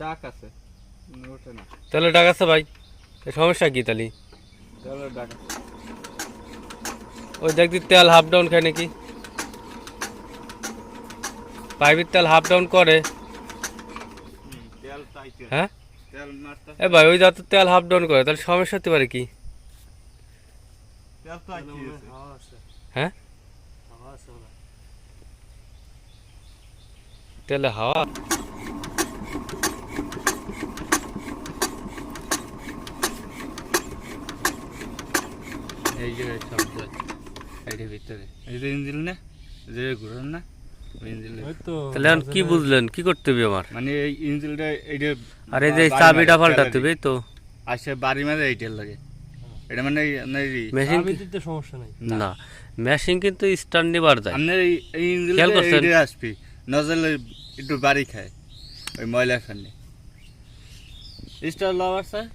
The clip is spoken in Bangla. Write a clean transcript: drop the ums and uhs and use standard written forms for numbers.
ডাক আছে ওঠে না। তাহলে ডাক আছে ভাই, সমস্যা কি তাহলে? তাহলে ডাক আছে। ওই দেখবি তেল হাফ ডাউন খায় নাকি, পাইপের তেল হাফ ডাউন করে। তেল চাইতে হ্যাঁ তেল মারতে এ ভাই, ওই যত তেল হাফ ডাউন করে তাহলে সমস্যা হতে পারে কি? তেল তো আছে। হ্যাঁ তেলে হাওয়া। এই যে শব্দ এইটার ভিতরে এই যে ইঞ্জিন না, যে ঘুরান না ওই ইঞ্জিন। তাহলে এখন কি বুঝলেন, কি করতে হবে আমার? মানে এই ইঞ্জিনটা এইটা আর এই যে চাবিটা পাল্টাতে হবে তো। আসে বাড়ি মাঝে এইটার লাগে, এটা মানে মেশিন সমস্যা নাই না, মেশিন কিন্তু স্টার্ট নিবার যায়। আপনার এই ইঞ্জিন খেয়াল করছেন? আসবি নজলে একটু বাড়ি খায় ওই ময়লার খানে স্টার লাভার স্যার।